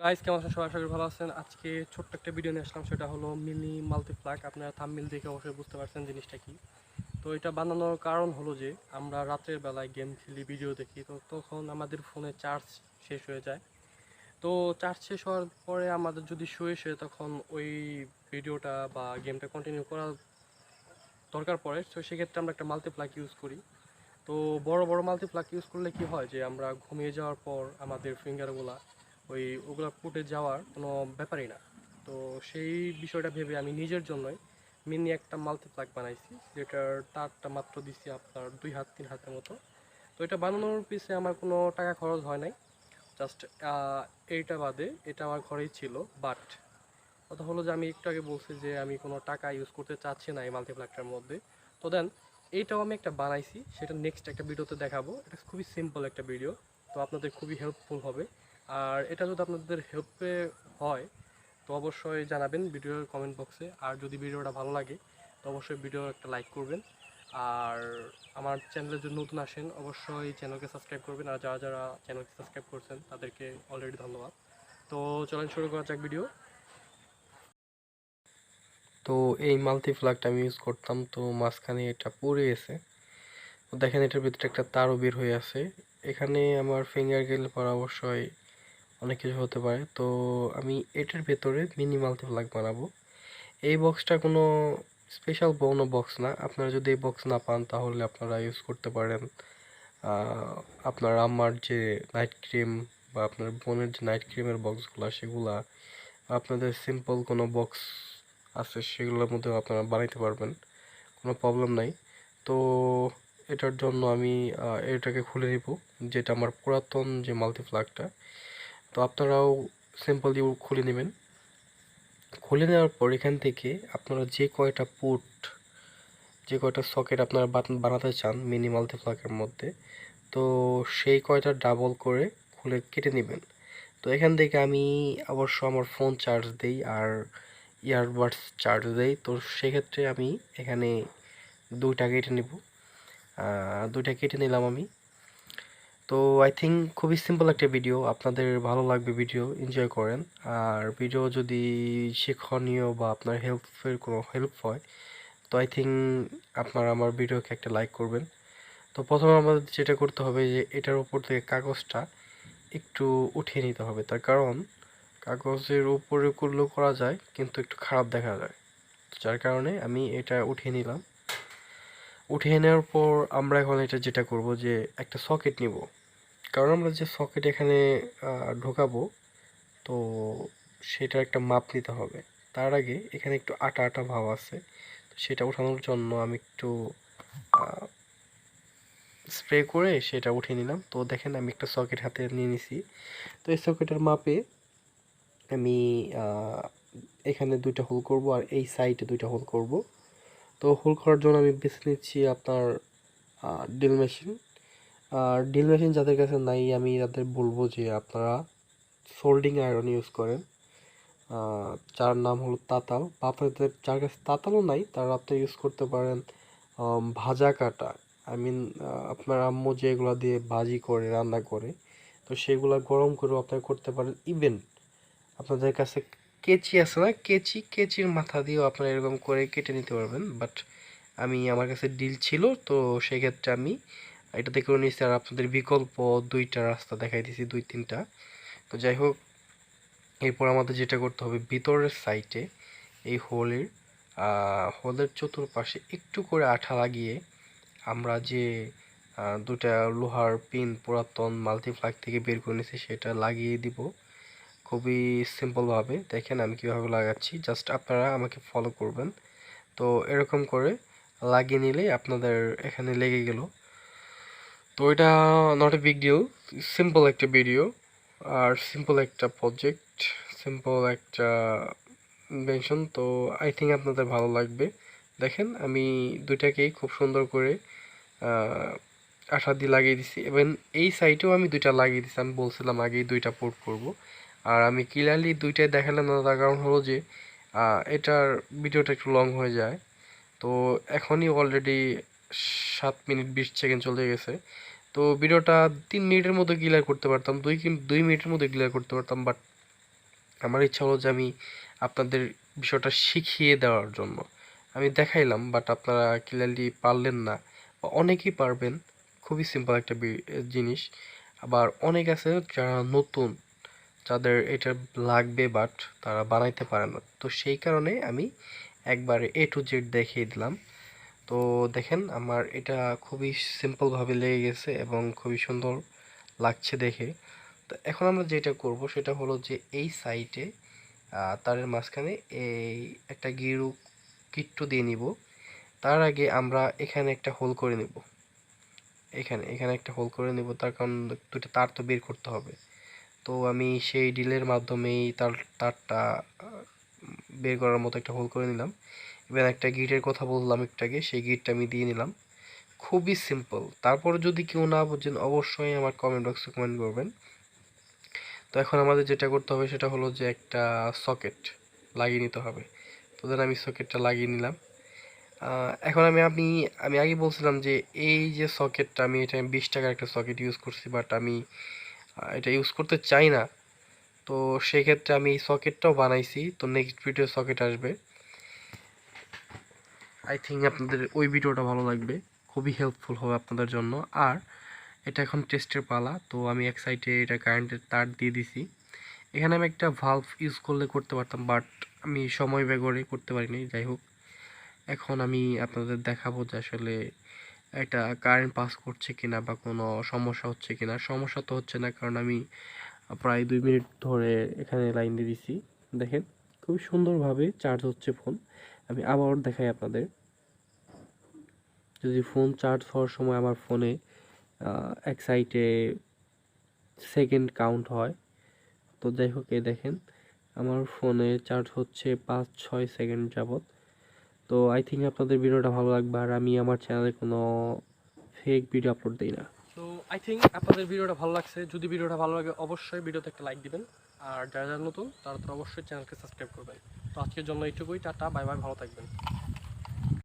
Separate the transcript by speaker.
Speaker 1: Guys কেমন আছেন সবাই? আশা করি ভালো আছেন। আজকে ছোট্ট একটা ভিডিও নিয়ে আসলাম, সেটা হলো মিনি মাল্টিপ্লাগ। আপনারা থাম্বনেল দেখে অবশ্যই বুঝতে পারছেন জিনিসটা কি। তো এটা বানানোর কারণ হলো যে আমরা রাতের বেলায় গেম খেলি, ভিডিও দেখি, তো তখন আমাদের ফোনে চার্জ শেষ হয়ে যায়। তো চার্জ শেষ হওয়ার পরে আমাদের যদি শুয়ে তখন ওই ভিডিওটা বা গেমটা কন্টিনিউ করার দরকার পড়ে। তো সেক্ষেত্রে আমরা একটা মাল্টিপ্লাগ ইউজ করি। তো বড় বড় মাল্টিপ্লাগ ইউজ করলে কি হয় যে আমরা ঘুমিয়ে যাওয়ার পর আমাদের ফিঙ্গারগুলা ওগুলা ফুটে যাওয়ার কোনো ব্যাপারই না। তো সেই বিষয়টা ভেবে আমি নিজের জন্যই মিনি একটা মাল্টিপ্লাগ বানাইছি, যেটার তারটা মাত্র দিছি আপনার 2 হাত 3 হাতের মতো। তো এটা বানানোর পিছে আমার কোনো টাকা খরচ হয় নাই, জাস্ট এইটা বাদে এটা আমার ঘরেই ছিল। বাট কথা হলো যে আমি একটু আগে বলছি যে আমি কোনো টাকা ইউজ করতে চাচ্ছি না এই মাল্টিপ্লাগটার মধ্যে। তো দেন এইটাও আমি একটা বানাইছি, সেটা নেক্সট একটা ভিডিওতে দেখাবো। এটা খুবই সিম্পল একটা ভিডিও, তো আপনাদের খুবই হেল্পফুল হবে। আর এটা যদি আপনাদের হেল্পে হয় তো অবশ্যই জানাবেন ভিডিওর কমেন্ট বক্সে। আর যদি ভিডিওটা ভালো লাগে তো অবশ্যই ভিডিও একটা লাইক করবেন। আর আমার চ্যানেলে যদি নতুন আসেন অবশ্যই চ্যানেলকে সাবস্ক্রাইব করবেন। আর যারা যারা চ্যানেলকে সাবস্ক্রাইব করছেন তাদেরকে অলরেডি ধন্যবাদ। তো চলেন শুরু করা যাক ভিডিও। তো এই মাল্টিপ্লাগটা আমি ইউজ করতাম, তো মাঝখানে এটা পড়ে গেছে। তো দেখেন এটার ভিতরে একটা তারও বের হয়ে আছে। এখানে আমার ফিঙ্গার গেলে পর অবশ্যই অনেক কিছু হতে পারে। তো আমি এটার ভেতরে মিনি মাল্টিপ্লাগ বানাবো। এই বক্সটা কোনো স্পেশাল কোনো বক্স না। আপনারা যদি এই বক্স না পান তাহলে আপনারা ইউজ করতে পারেন আপনার আম্মার যে নাইট ক্রিম বা আপনার বোনের যে নাইট ক্রিমের বক্সগুলো সেগুলা, আপনাদের সিম্পল কোনো বক্স আছে সেগুলোর মধ্যে আপনারা বানাইতে পারবেন, কোনো প্রবলেম নাই। তো এটার জন্য আমি এটাকে খুলে নিব, যেটা আমার পুরাতন যে মাল্টিপ্লাগটা। তো আপনারাও সিম্পলি খুলে নেবেন। খুলে নেওয়ার পর এখান থেকে আপনারা যে কয়টা সকেট আপনারা বানাতে চান মিনি মাল্টিপ্লাগের মধ্যে, তো সেই কয়টা ডাবল করে খুলে কেটে নেবেন। তো এখান থেকে আমি অবশ্য আমার ফোন চার্জ দেই আর ইয়ারবাডস চার্জ দেই। তো সেক্ষেত্রে আমি এখানে দুইটা কেটে নিব, দুইটা কেটে নিলাম আমি। তো আই থিঙ্ক খুবই সিম্পল একটা ভিডিও, আপনাদের ভালো লাগবে, ভিডিও এনজয় করেন। আর ভিডিও যদি শিক্ষণীয় বা আপনার কোনো হেল্প হয় তো আই থিঙ্ক আপনারা আমার ভিডিওকে একটা লাইক করবেন। তো প্রথমে আমাদের যেটা করতে হবে যে এটার উপর থেকে কাগজটা একটু উঠিয়ে নিতে হবে। তার কারণ কাগজের উপরে করলেও করা যায় কিন্তু একটু খারাপ দেখা যায়। যার কারণে আমি এটা উঠিয়ে নিলাম। উঠিয়ে নেওয়ার পর আমরা এখন এটা যেটা করব যে একটা সকেট নিব। কারণ আমরা যে সকেট এখানে ঢোকাবো, তো সেটার একটা মাপ নিতে হবে। তার আগে এখানে একটু আটা আটা ভাব আছে, তো সেটা ওঠানোর জন্য আমি একটু স্প্রে করে সেটা উঠিয়ে নিলাম। তো দেখেন আমি একটা সকেট হাতে নিয়ে নিছি। তো এই সকেটের মাপে আমি এখানে দুইটা হোল করব আর এই সাইডে দুইটা হোল করব। তো হোল করার জন্য আমি বেছে নিচ্ছি আপনার ড্রিল মেশিন। আর ড্রিল মেশিন যাদের কাছে নাই আমি তাদের বলবো যে আপনারা সোল্ডিং আয়রন ইউজ করেন, যার নাম হলো তাতাল। বা আপনাদের যার কাছে তাতালও নাই তারা আপনি ইউজ করতে পারেন ভাজা কাটা। আই মিন আপনার আম্মু যেগুলো দিয়ে ভাজি করে রান্না করে, তো সেগুলা গরম করেও আপনারা করতে পারেন। ইভেন আপনাদের কাছে কেচি আছে না, কেচির মাথা দিয়েও আপনারা এরকম করে কেটে নিতে পারবেন। বাট আমার কাছে ডিল ছিল, তো সেক্ষেত্রে আমি এটাতে করে নিয়েছি। আর আপনাদের বিকল্প দুইটা রাস্তা দেখাই দিয়েছি, দুই তিনটা। তো যাই হোক, এরপর আমাদের যেটা করতে হবে ভিতরের সাইডে এই হোলের চতুর্পাশে একটু করে আঠা লাগিয়ে আমরা যে দুটা লোহার পিন পুরাতন মাল্টিপ্লাগ থেকে বের করে নিয়েছি সেটা লাগিয়ে দিব খুবই সিম্পলভাবে। দেখেন আমি কীভাবে লাগাচ্ছি, জাস্ট আপনারা আমাকে ফলো করবেন। তো এরকম করে লাগিয়ে নিলে আপনাদের এখানে লেগে গেল। তো এটা not a big deal, simple একটা ভিডিও আর সিম্পল একটা প্রজেক্ট, সিম্পল একটা ইনভেনশন। তো আই থিঙ্ক আপনাদের ভালো লাগবে। দেখেন আমি দুইটাকেই খুব সুন্দর করে আঠা দিয়ে লাগিয়ে দিছি। এবং এই সাইডেও আমি দুইটা লাগিয়ে দিছি, আমি বলছিলাম আগেই দুইটা পোর্ট করব। আর আমি ক্লিয়ারলি দুইটাই দেখালাম না, তার কারণ হলো যে এটার ভিডিওটা একটু লং হয়ে যায়। তো এখনই অলরেডি 7 মিনিট 20 সেকেন্ড চলে গেছে। তো ভিডিওটা 3 মিনিটের মধ্যে ক্লিয়ার করতে পারতাম, 2 মিনিটের মধ্যে ক্লিয়ার করতে পারতাম, বাট আমার ইচ্ছা হলো যে আমি আপনাদের বিষয়টা শিখিয়ে দেওয়ার জন্য আমি দেখাইলাম, বাট আপনারা ক্লিয়ারলি পারলেন না, বা অনেকেই পারবেন। খুবই সিম্পল একটা জিনিস। আবার অনেক আছে যারা নতুন, যাদের এটা লাগবে বাট তারা বানাইতে পারে না, তো সেই কারণে আমি একবারে A to Z দেখিয়ে দিলাম। তো দেখেন আমার এটা খুবই সিম্পলভাবে লেগে গেছে এবং খুবই সুন্দর লাগছে দেখে। তো এখন আমরা যেটা করব সেটা হলো যে এই সাইডে তারের মাঝখানে এই একটা গিরু কিট্টু দিয়ে নিব। তার আগে আমরা এখানে একটা হোল করে নেব, এখানে এখানে একটা হোল করে নেব, তার কারণ দুটো তার তো বের করতে হবে। তো আমি সেই ডিলের মাধ্যমেই তারটা বের করার মতো একটা হোল করে নিলাম। এবার একটা গিটের কথা বললাম একটু আগে, সেই গিটটা আমি দিয়ে নিলাম। খুবই সিম্পল। তারপর যদি কেউ না বুঝেন অবশ্যই আমার কমেন্ট বক্সে কমেন্ট করবেন। তো এখন আমাদের যেটা করতে হবে সেটা হলো যে একটা সকেট লাগিয়ে নিতে হবে। তো দেন আমি সকেটটা লাগিয়ে নিলাম। এখন আমি আগে বলছিলাম যে এই যে সকেটটা আমি এটা 20 টাকার একটা সকেট ইউজ করছি, বাট আমি এটা ইউজ করতে চাই না। তো সেক্ষেত্রে আমি এই সকেটটাও বানাইছি, তো নেক্সট ভিডিও সকেট আসবে। আই থিঙ্ক আপনাদের ওই ভিডিওটা ভালো লাগবে, খুবই হেল্পফুল হবে আপনাদের জন্য। আর এটা এখন টেস্টের পালা, তো আমি এক সাইডে এটা কারেন্টের তার দিয়ে দিছি। এখানে আমি একটা ভালভ ইউজ করলে করতে পারতাম, বাট আমি সময় ব্যয় করে করতে পারিনি। যাই হোক, এখন আমি আপনাদের দেখাবো যে আসলে এটা কারেন্ট পাস করছে কিনা বা কোনো সমস্যা হচ্ছে কিনা। সমস্যা তো হচ্ছে না, কারণ আমি প্রায় 2 মিনিট ধরে এখানে লাইন দিয়ে দিছি। দেখেন খুব সুন্দরভাবে চার্জ হচ্ছে ফোন। আমি আবার দেখাই আপনাদের। যদি ফোন চার্জ হওয়ার সময় আমার ফোনে এক সাইডে সেকেন্ড কাউন্ট হয়, তো যাই হোক এই দেখেন আমার ফোনে চার্জ হচ্ছে 5-6 সেকেন্ড যাবত। তো আই থিঙ্ক আপনাদের ভিডিওটা ভালো লাগবে, আর আমি আমার চ্যানেলে কোনো ফেক ভিডিও আপলোড দিই না। তো আই থিঙ্ক আপনাদের ভিডিওটা ভালো লাগছে। যদি ভিডিওটা ভালো লাগে অবশ্যই ভিডিওতে একটা লাইক দিবেন, আর যারা যারা নতুন তারা তো অবশ্যই চ্যানেলকে সাবস্ক্রাইব করবেন। তো আজকের জন্য এইটুকুই, টাটা, বাই বাই, ভালো থাকবেন।